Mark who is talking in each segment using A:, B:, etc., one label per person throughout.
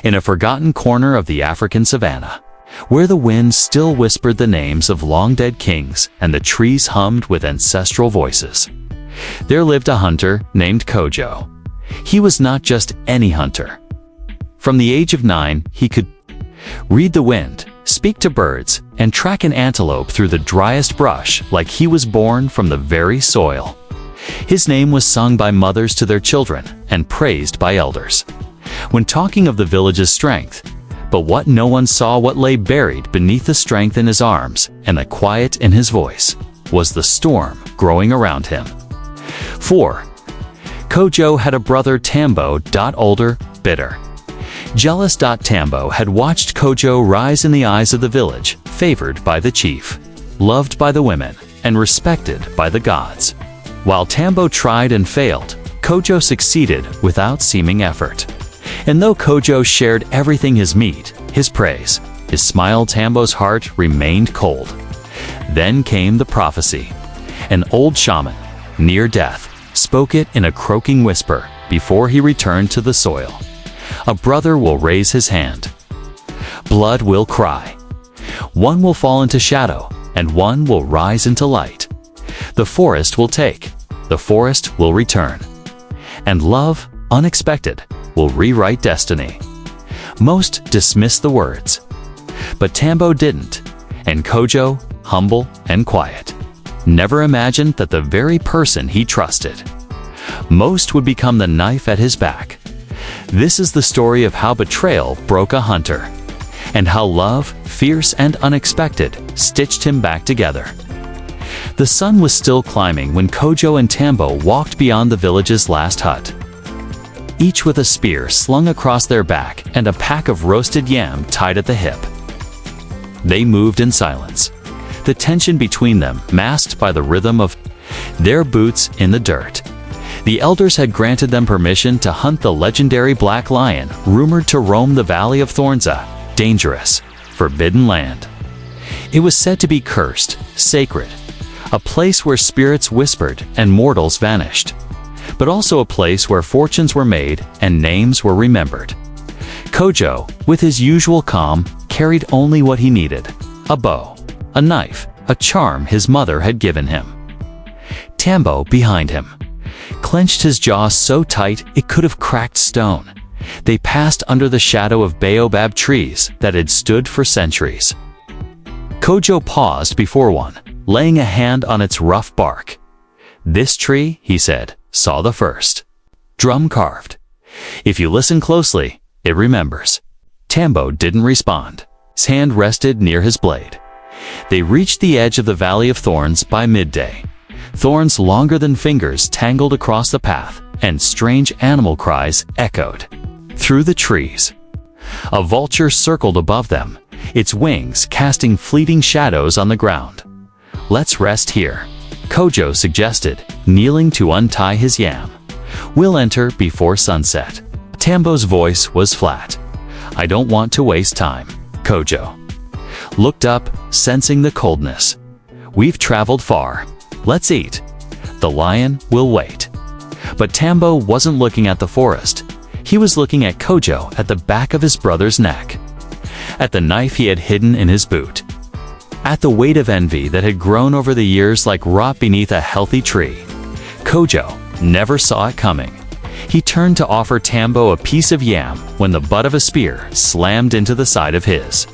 A: in a forgotten corner of the African savanna, where the wind still whispered the names of long-dead kings and the trees hummed with ancestral voices. There lived a hunter named Kojo. He was not just any hunter. From the age of 9, he could read the wind, speak to birds, and track an antelope through the driest brush like he was born from the very soil. His name was sung by mothers to their children and praised by elders when talking of the village's strength. But what no one saw what lay buried beneath the strength in his arms and the quiet in his voice was the storm growing around him. 4. Kojo had a brother Tambo, older, bitter. Jealous. Tambo had watched Kojo rise in the eyes of the village, favored by the chief, loved by the women, and respected by the gods. While Tambo tried and failed, Kojo succeeded without seeming effort. And though Kojo shared everything, his meat, his praise, his smile, Tambo's heart remained cold. Then came the prophecy. An old shaman, near death, spoke it in a croaking whisper before he returned to the soil. A brother will raise his hand. Blood will cry. One will fall into shadow, and one will rise into light. The forest will take. The forest will return. And love, unexpected, will rewrite destiny. Most dismissed the words. But Tambo didn't, and Kojo, humble and quiet, never imagined that the very person he trusted most would become the knife at his back. This is the story of how betrayal broke a hunter, and how love, fierce and unexpected, stitched him back together. The sun was still climbing when Kojo and Tambo walked beyond the village's last hut, each with a spear slung across their back and a pack of roasted yam tied at the hip. They moved in silence, the tension between them masked by the rhythm of their boots in the dirt. The elders had granted them permission to hunt the legendary black lion, rumored to roam the Valley of Thorns, a dangerous, forbidden land. It was said to be cursed, sacred, a place where spirits whispered and mortals vanished, but also a place where fortunes were made and names were remembered. Kojo, with his usual calm, carried only what he needed: a bow, a knife, a charm his mother had given him. Tambo, behind him, clenched his jaw so tight it could have cracked stone. They passed under the shadow of baobab trees that had stood for centuries. Kojo paused before one, laying a hand on its rough bark. "This tree," he said, "saw the first drum carved. If you listen closely, it remembers." Tambo didn't respond. His hand rested near his blade. They reached the edge of the Valley of Thorns by midday. Thorns longer than fingers tangled across the path, and strange animal cries echoed through the trees. A vulture circled above them, its wings casting fleeting shadows on the ground. "Let's rest here," Kojo suggested, kneeling to untie his yam. "We'll enter before sunset." Tambo's voice was flat. "I don't want to waste time." Kojo looked up, sensing the coldness. "We've traveled far. Let's eat. The lion will wait." But Tambo wasn't looking at the forest. He was looking at Kojo, at the back of his brother's neck, at the knife he had hidden in his boot, at the weight of envy that had grown over the years like rot beneath a healthy tree. Kojo never saw it coming. He turned to offer Tambo a piece of yam when the butt of a spear slammed into the side of his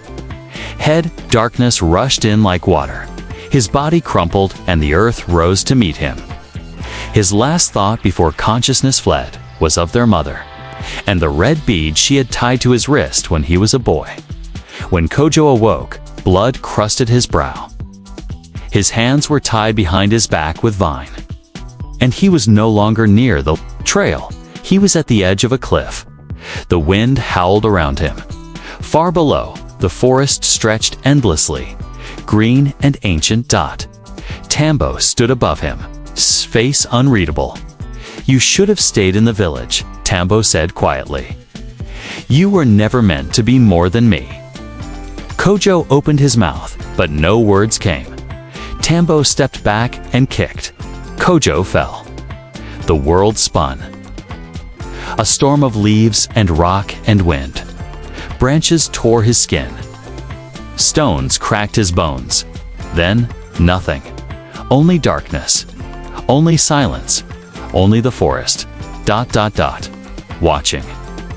A: head. Darkness rushed in like water. His body crumpled and the earth rose to meet him. His last thought before consciousness fled was of their mother, and the red bead she had tied to his wrist when he was a boy. When Kojo awoke, blood crusted his brow. His hands were tied behind his back with vine. And he was no longer near the trail. He was at the edge of a cliff. The wind howled around him. Far below, the forest stretched endlessly, green and ancient. Tambo stood above him, his face unreadable. "You should have stayed in the village," Tambo said quietly. "You were never meant to be more than me." Kojo opened his mouth, but no words came. Tambo stepped back and kicked. Kojo fell. The world spun. A storm of leaves and rock and wind. Branches tore his skin. Stones cracked his bones. Then, nothing. Only darkness. Only silence. Only the forest. ... Watching.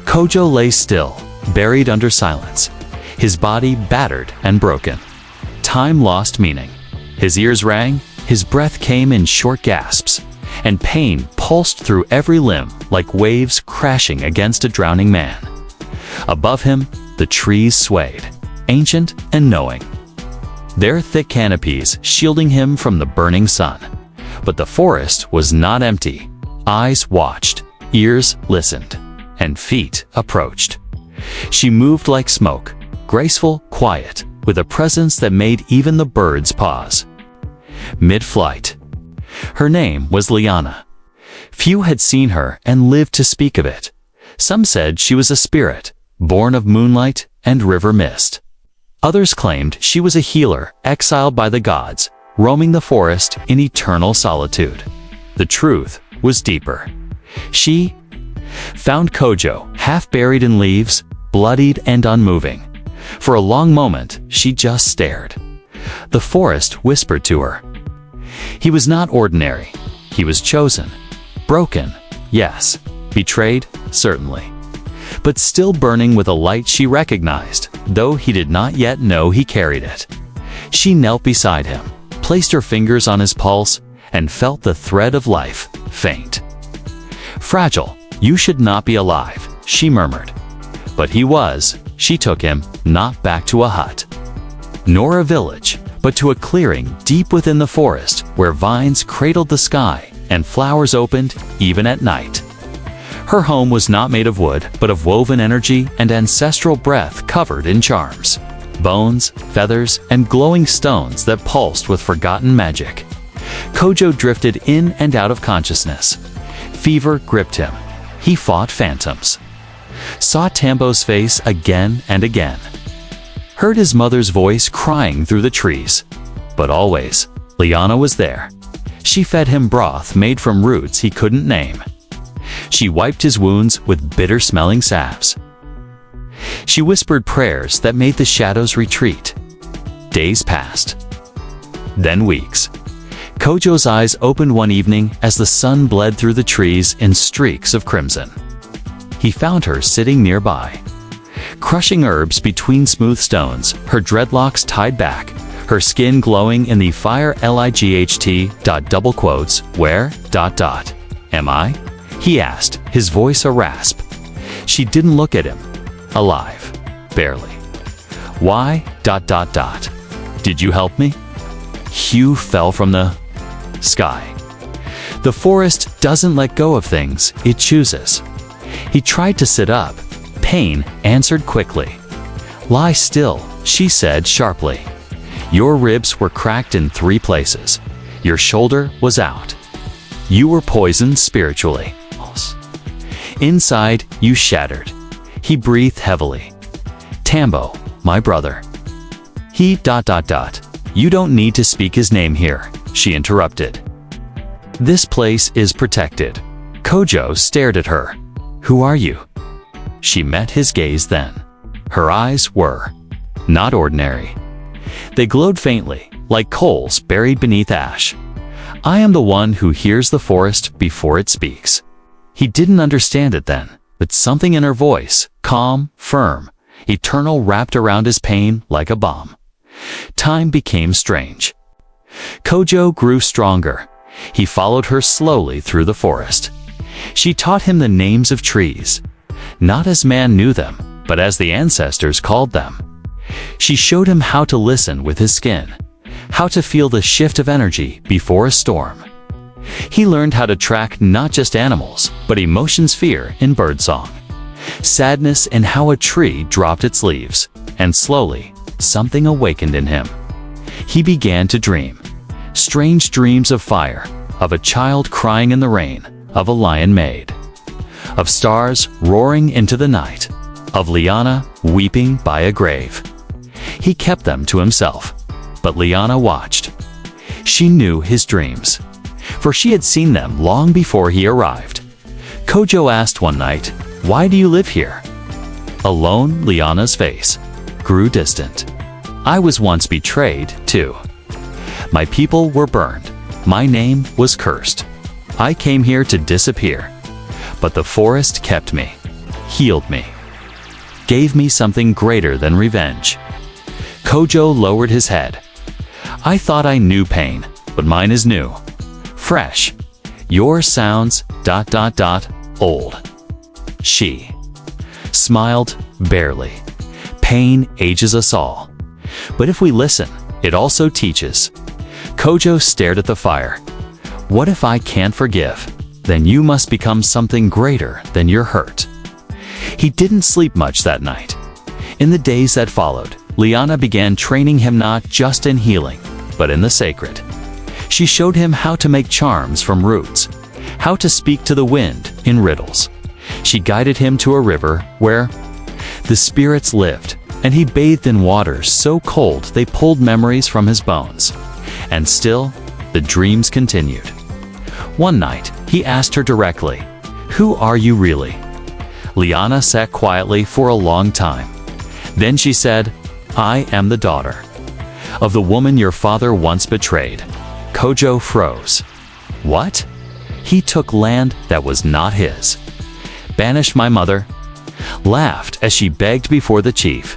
A: Kojo lay still, buried under silence. His body battered and broken. Time lost meaning. His ears rang, his breath came in short gasps, and pain pulsed through every limb like waves crashing against a drowning man. Above him, the trees swayed, ancient and knowing, their thick canopies shielding him from the burning sun. But the forest was not empty. Eyes watched, ears listened, and feet approached. She moved like smoke, graceful, quiet, with a presence that made even the birds pause. Mid-flight. Her name was Liana. Few had seen her and lived to speak of it. Some said she was a spirit, born of moonlight and river mist. Others claimed she was a healer exiled by the gods, roaming the forest in eternal solitude. The truth was deeper. She found Kojo, half buried in leaves, bloodied and unmoving. For a long moment, she just stared. The forest whispered to her. He was not ordinary. He was chosen. Broken, yes. Betrayed, certainly. But still burning with a light she recognized, though he did not yet know he carried it. She knelt beside him, placed her fingers on his pulse, and felt the thread of life faint. Fragile, you should not be alive, she murmured. But he was. She took him, not back to a hut, nor a village, but to a clearing deep within the forest where vines cradled the sky and flowers opened even at night. Her home was not made of wood, but of woven energy and ancestral breath covered in charms, bones, feathers, and glowing stones that pulsed with forgotten magic. Kojo drifted in and out of consciousness. Fever gripped him. He fought phantoms. Saw Tambo's face again and again. Heard his mother's voice crying through the trees. But always, Liana was there. She fed him broth made from roots he couldn't name. She wiped his wounds with bitter-smelling salves. She whispered prayers that made the shadows retreat. Days passed. Then weeks. Kojo's eyes opened one evening as the sun bled through the trees in streaks of crimson. He found her sitting nearby, crushing herbs between smooth stones, her dreadlocks tied back, her skin glowing in the fire light ... Where ... Am I? He asked, his voice a rasp. She didn't look at him. Alive. Barely. Why ... Did you help me? Hugh fell from the sky. The forest doesn't let go of things, it chooses. He tried to sit up. Pain answered quickly. Lie still, she said sharply. Your ribs were cracked in 3 places. Your shoulder was out. You were poisoned spiritually. Inside, you shattered. He breathed heavily. Tambo, my brother. He ... You don't need to speak his name here, she interrupted. This place is protected. Kojo stared at her. Who are you? She met his gaze then. Her eyes were not ordinary. They glowed faintly, like coals buried beneath ash. I am the one who hears the forest before it speaks. He didn't understand it then, but something in her voice, calm, firm, eternal, wrapped around his pain like a bomb. Time became strange. Kojo grew stronger. He followed her slowly through the forest. She taught him the names of trees, not as man knew them, but as the ancestors called them. She showed him how to listen with his skin, how to feel the shift of energy before a storm. He learned how to track not just animals, but emotions, fear in birdsong, sadness in how a tree dropped its leaves, and slowly, something awakened in him. He began to dream. Strange dreams of fire, of a child crying in the rain, of a lion maid, of stars roaring into the night, of Liana weeping by a grave. He kept them to himself, but Liana watched. She knew his dreams, for she had seen them long before he arrived. Kojo asked one night, "Why do you live here?" Alone, Liana's face grew distant. I was once betrayed, too. My people were burned. My name was cursed. I came here to disappear. But the forest kept me, healed me, gave me something greater than revenge. Kojo lowered his head. I thought I knew pain, but mine is new, fresh. Yours sounds ... old. She smiled barely. Pain ages us all. But if we listen, it also teaches. Kojo stared at the fire. What if I can't forgive? Then you must become something greater than your hurt. He didn't sleep much that night. In the days that followed, Liana began training him not just in healing, but in the sacred. She showed him how to make charms from roots, how to speak to the wind in riddles. She guided him to a river where the spirits lived, and he bathed in waters so cold they pulled memories from his bones. And still, the dreams continued. One night, he asked her directly, "Who are you really?" Liana sat quietly for a long time. Then she said, "I am the daughter of the woman your father once betrayed." Kojo froze. What? He took land that was not his. Banished my mother. Laughed as she begged before the chief.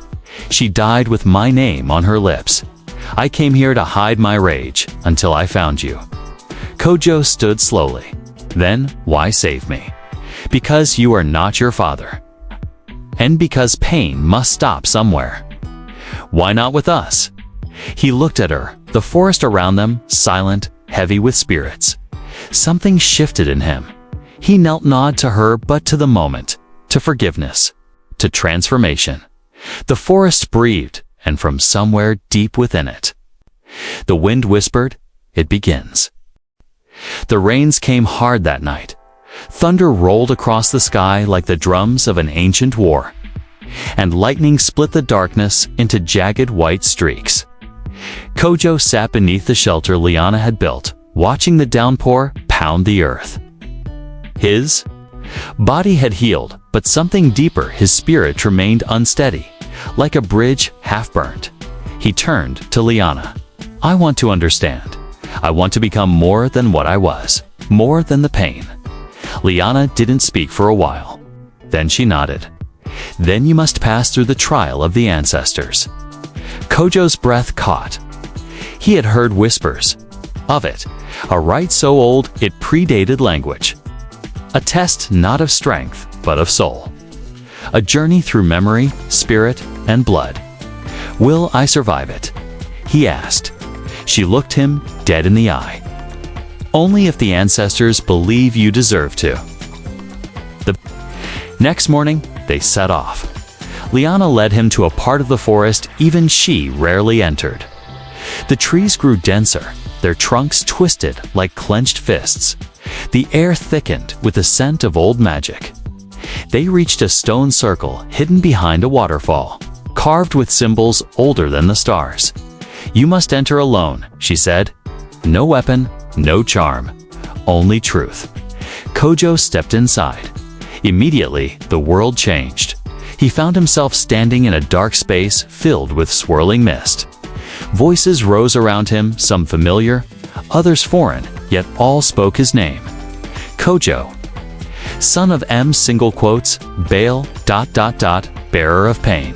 A: She died with my name on her lips. I came here to hide my rage until I found you. Kojo stood slowly. Then, why save me? Because you are not your father. And because pain must stop somewhere. Why not with us? He looked at her, the forest around them, silent, heavy with spirits. Something shifted in him. He knelt not to her but to the moment, to forgiveness, to transformation. The forest breathed, and from somewhere deep within it, the wind whispered, "It begins." The rains came hard that night. Thunder rolled across the sky like the drums of an ancient war, and lightning split the darkness into jagged white streaks. Kojo sat beneath the shelter Liana had built, watching the downpour pound the earth. His body had healed, but something deeper, his spirit remained unsteady, like a bridge half-burnt. He turned to Liana. "I want to understand. I want to become more than what I was, more than the pain." Liana didn't speak for a while. Then she nodded. "Then you must pass through the trial of the ancestors." Kojo's breath caught. He had heard whispers of it, a rite so old it predated language. A test not of strength, but of soul. A journey through memory, spirit, and blood. "Will I survive it?" he asked. She looked him dead in the eye. "Only if the ancestors believe you deserve to." The next morning, they set off. Liana led him to a part of the forest even she rarely entered. The trees grew denser, their trunks twisted like clenched fists. The air thickened with the scent of old magic. They reached a stone circle hidden behind a waterfall, carved with symbols older than the stars. "You must enter alone," she said. "No weapon, no charm, only truth." Kojo stepped inside. Immediately, the world changed. He found himself standing in a dark space filled with swirling mist. Voices rose around him, some familiar, others foreign, yet all spoke his name. Kojo, son of M single quotes, Baal ... bearer of pain,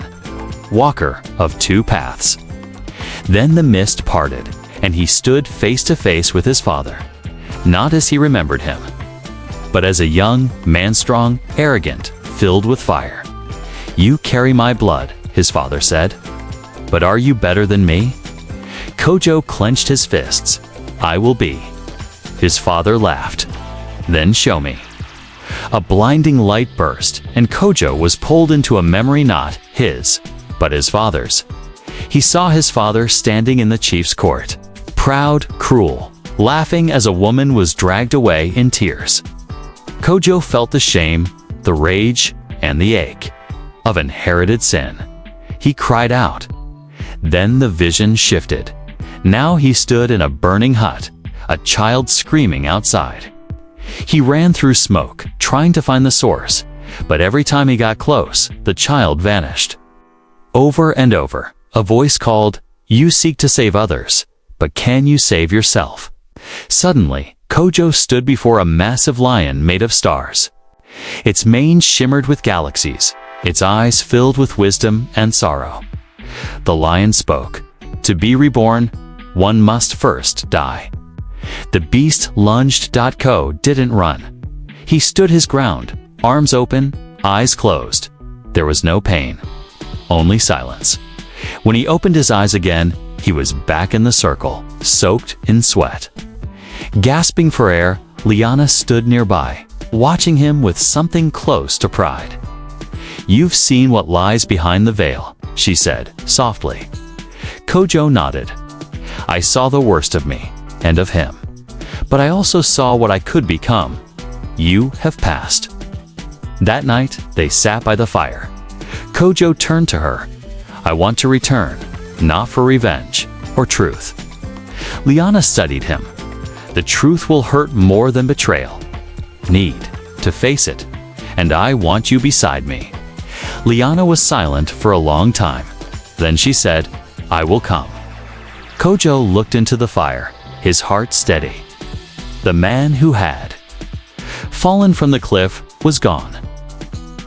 A: walker of two paths. Then the mist parted, and he stood face to face with his father, not as he remembered him, but as a young man, strong, arrogant, filled with fire. "You carry my blood," his father said. "But are you better than me?" Kojo clenched his fists. "I will be." His father laughed. "Then show me." A blinding light burst, and Kojo was pulled into a memory not his, but his father's. He saw his father standing in the chief's court, proud, cruel, laughing as a woman was dragged away in tears. Kojo felt the shame, the rage, and the ache of inherited sin. He cried out. Then the vision shifted. Now he stood in a burning hut, a child screaming outside. He ran through smoke, trying to find the source, But every time he got close, the child vanished. Over and over, a voice called, "You seek to save others, but can you save yourself?" Suddenly, Kojo stood before a massive lion made of stars. Its mane shimmered with galaxies, its eyes filled with wisdom and sorrow. The lion spoke. "To be reborn, one must first die." The beast lunged. Ko didn't run. He stood his ground, arms open, eyes closed. There was no pain, only silence. When he opened his eyes again, he was back in the circle, soaked in sweat. Gasping for air, Liana stood nearby, watching him with something close to pride. "You've seen what lies behind the veil," she said, softly. Kojo nodded. "I saw the worst of me, and of him. But I also saw what I could become. You have passed." That night, they sat by the fire. Kojo turned to her. "I want to return, not for revenge or truth." Liana studied him. "The truth will hurt more than betrayal. Need to face it, and I want you beside me." Liana was silent for a long time. Then she said, "I will come." Kojo looked into the fire, his heart steady. The man who had fallen from the cliff was gone.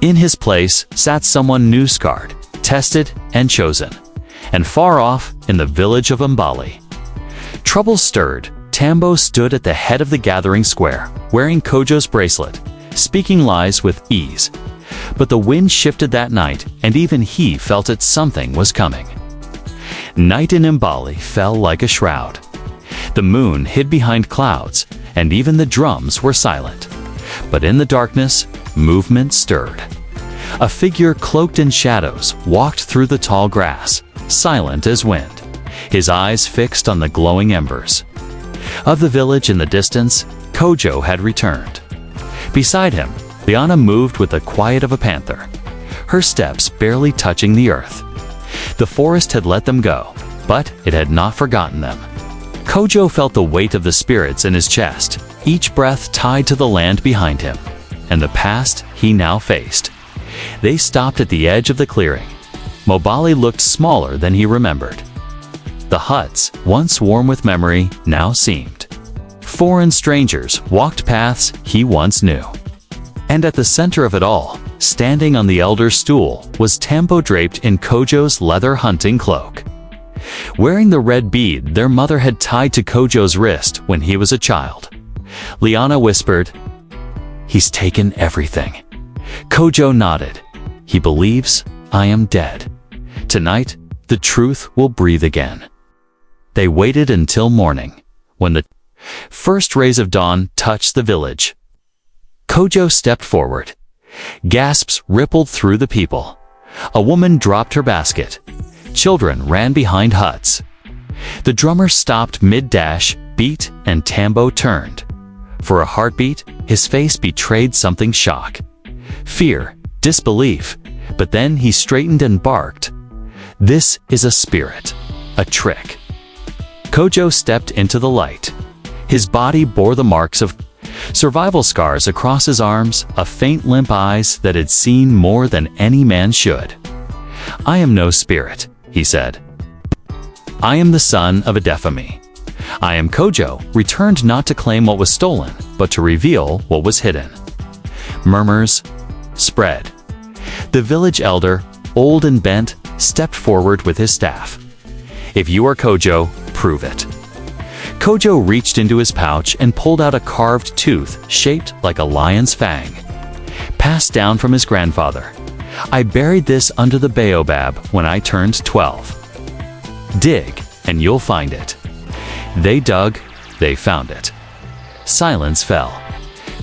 A: In his place sat someone new, scarred, tested, and chosen. And far off, in the village of Mbali, trouble stirred. Tambo stood at the head of the gathering square, wearing Kojo's bracelet, speaking lies with ease. But the wind shifted that night, and even he felt it. Something was coming. Night in Mbali fell like a shroud. The moon hid behind clouds, and even the drums were silent. But in the darkness, movement stirred. A figure cloaked in shadows walked through the tall grass, silent as wind, his eyes fixed on the glowing embers. Of the village in the distance, Kojo had returned. Beside him, Liana moved with the quiet of a panther, her steps barely touching the earth. The forest had let them go, but it had not forgotten them. Kojo felt the weight of the spirits in his chest, each breath tied to the land behind him, and the past he now faced. They stopped at the edge of the clearing. Mbali looked smaller than he remembered. The huts, once warm with memory, now seemed. Foreign strangers walked paths he once knew. And at the center of it all, standing on the elder's stool, was Tambo draped in Kojo's leather hunting cloak. Wearing the red bead their mother had tied to Kojo's wrist when he was a child. Liana whispered, "He's taken everything." Kojo nodded. "He believes I am dead. Tonight, the truth will breathe again." They waited until morning, when the first rays of dawn touched the village. Kojo stepped forward. Gasps rippled through the people. A woman dropped her basket. Children ran behind huts. The drummer stopped mid-dash, beat, and Tambo turned. For a heartbeat, his face betrayed something: shock, fear, disbelief. But then he straightened and barked, "This is a spirit, a trick." Kojo stepped into the light. His body bore the marks of survival scars across his arms, a faint limp, eyes that had seen more than any man should. "I am no spirit," he said. "I am the son of a Defami. I am Kojo, returned not to claim what was stolen, but to reveal what was hidden." Murmurs spread. The village elder, old and bent, stepped forward with his staff. "If you are Kojo, prove it." Kojo reached into his pouch and pulled out a carved tooth shaped like a lion's fang. Passed down from his grandfather. "I buried this under the baobab when I turned 12. Dig, and you'll find it." They dug, they found it. Silence fell.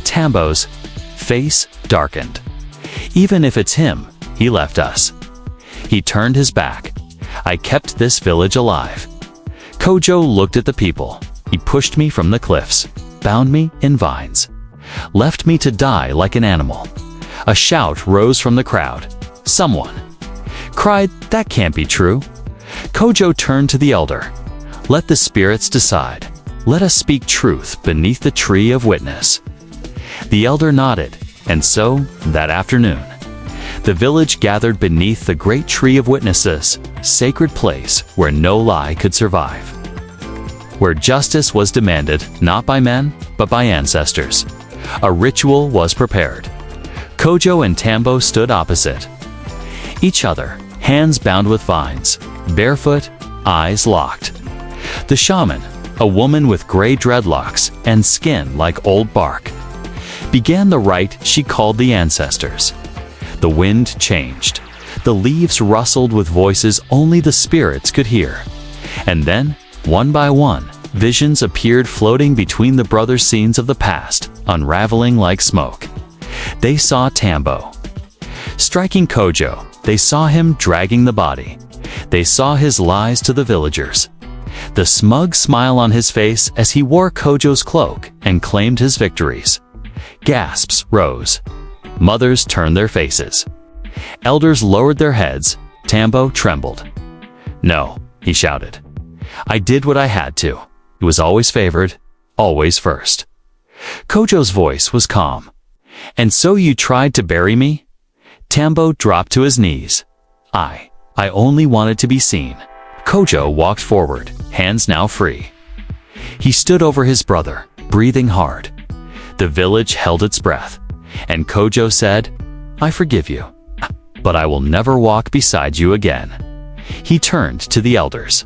A: Tambo's face darkened. "Even if it's him, he left us. He turned his back. I kept this village alive." Kojo looked at the people. He pushed me from the cliffs, bound me in vines, left me to die like an animal. A shout rose from the crowd. Someone cried, "That can't be true." Kojo turned to the elder. "Let the spirits decide. Let us speak truth beneath the tree of witness." The elder nodded, And so, that afternoon, the village gathered beneath the great tree of witnesses, sacred place where no lie could survive. Where justice was demanded not by men, but by ancestors. A ritual was prepared. Kojo and Tambo stood opposite each other, hands bound with vines, barefoot, eyes locked. The shaman, a woman with gray dreadlocks and skin like old bark, began the rite she called the ancestors. The wind changed. The leaves rustled with voices only the spirits could hear. And then, one by one, visions appeared floating between the brothers' scenes of the past, unraveling like smoke. They saw Tambo striking Kojo. They saw him dragging the body. They saw his lies to the villagers. The smug smile on his face as he wore Kojo's cloak and claimed his victories. Gasps rose. Mothers turned their faces. Elders lowered their heads. Tambo trembled. "No," he shouted. "I did what I had to. It was always favored, always first." Kojo's voice was calm. "And so you tried to bury me?" Tambo dropped to his knees. I only wanted to be seen." Kojo walked forward, hands now free. He stood over his brother, breathing hard. The village held its breath, and Kojo said, "I forgive you, but I will never walk beside you again." He turned to the elders.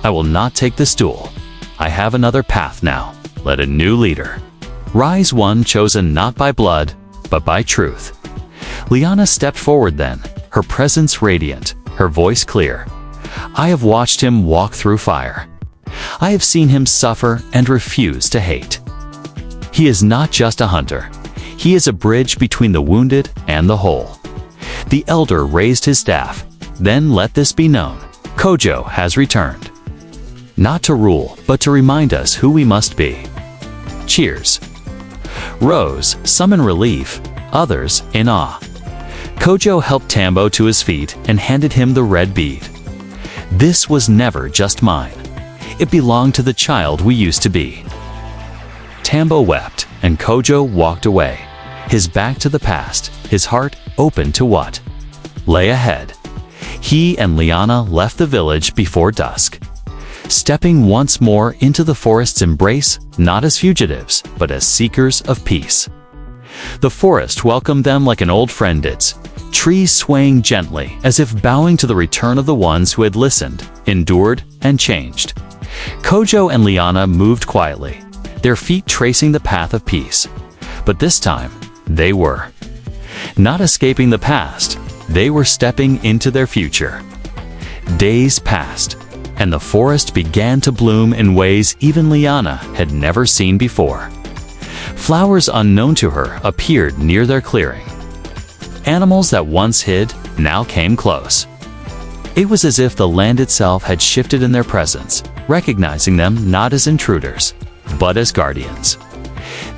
A: "I will not take the stool. I have another path now. Let a new leader rise, one chosen not by blood, but by truth." Liana stepped forward then, her presence radiant, her voice clear. "I have watched him walk through fire. I have seen him suffer and refuse to hate. He is not just a hunter. He is a bridge between the wounded and the whole." The elder raised his staff. "Then let this be known. Kojo has returned. Not to rule, but to remind us who we must be." Cheers rose, some in relief, others in awe. Kojo helped Tambo to his feet and handed him the red bead. "This was never just mine. It belonged to the child we used to be." Tambo wept, and Kojo walked away, his back to the past, his heart open to what lay ahead. He and Liana left the village before dusk, stepping once more into the forest's embrace, not as fugitives, but as seekers of peace. The forest welcomed them like an old friend did, trees swaying gently as if bowing to the return of the ones who had listened, endured, and changed. Kojo and Liana moved quietly, their feet tracing the path of peace. But this time, they were not escaping the past, they were stepping into their future. Days passed, and the forest began to bloom in ways even Liana had never seen before. Flowers unknown to her appeared near their clearing. Animals that once hid now came close. It was as if the land itself had shifted in their presence, recognizing them not as intruders, but as guardians.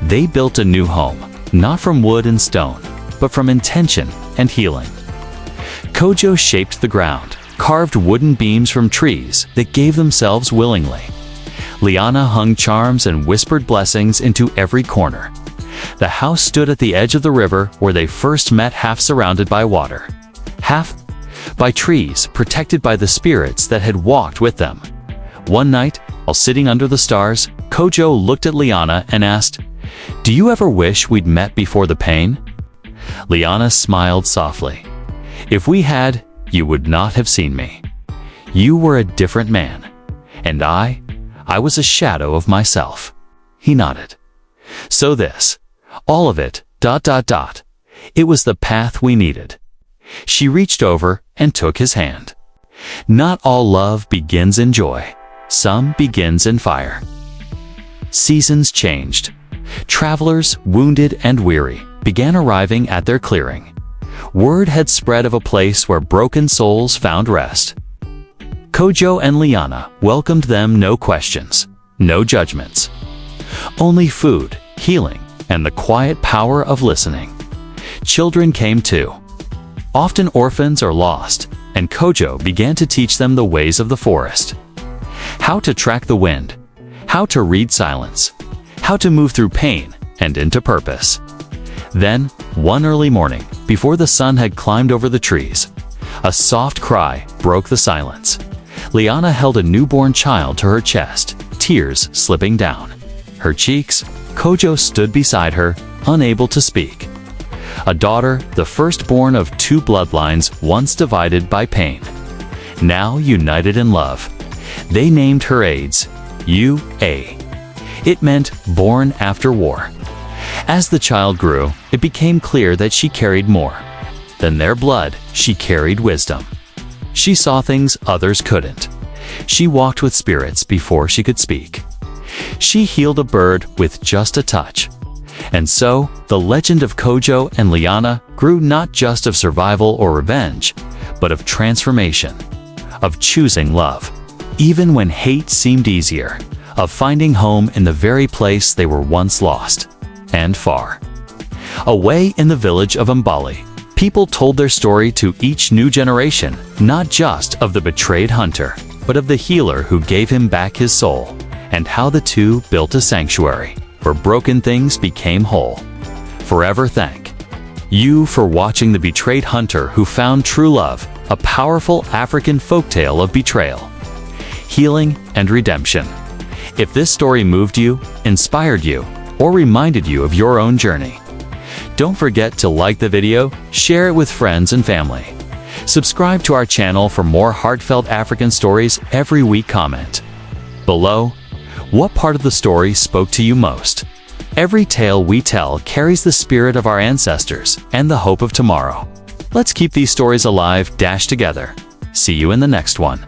A: They built a new home, not from wood and stone, but from intention and healing. Kojo shaped the ground, carved wooden beams from trees that gave themselves willingly. Liana hung charms and whispered blessings into every corner. The house stood at the edge of the river where they first met, half surrounded by water, half by trees protected by the spirits that had walked with them. One night, while sitting under the stars, Kojo looked at Liana and asked, "Do you ever wish we'd met before the pain?" Liana smiled softly. "If we had, you would not have seen me. You were a different man, and I was a shadow of myself." He nodded. "So this, all of it, ... It was the path we needed." She reached over and took his hand. "Not all love begins in joy. Some begins in fire." Seasons changed. Travelers, wounded and weary, began arriving at their clearing. Word had spread of a place where broken souls found rest. Kojo and Liana welcomed them, no questions, no judgments. Only food, healing, and the quiet power of listening. Children came too, often orphans or lost, and Kojo began to teach them the ways of the forest. How to track the wind, how to read silence, how to move through pain and into purpose. Then, one early morning, before the sun had climbed over the trees, a soft cry broke the silence. Liana held a newborn child to her chest, tears slipping down her cheeks. Kojo stood beside her, unable to speak. A daughter, the firstborn of two bloodlines once divided by pain, now united in love. They named her AIDS, U.A. It meant born after war. As the child grew, it became clear that she carried more than their blood. She carried wisdom. She saw things others couldn't. She walked with spirits before she could speak. She healed a bird with just a touch. And so, the legend of Kojo and Liana grew not just of survival or revenge, but of transformation, of choosing love, even when hate seemed easier, of finding home in the very place they were once lost, and far away in the village of Mbali. People told their story to each new generation, not just of the betrayed hunter, but of the healer who gave him back his soul, and how the two built a sanctuary where broken things became whole. Forever thank you for watching The Betrayed Hunter Who Found True Love, a powerful African folktale of betrayal, healing, and redemption. If this story moved you, inspired you, or reminded you of your own journey, don't forget to like the video, share it with friends and family. Subscribe to our channel for more heartfelt African stories every week. Comment below what part of the story spoke to you most. Every tale we tell carries the spirit of our ancestors and the hope of tomorrow. Let's keep these stories alive, together. See you in the next one.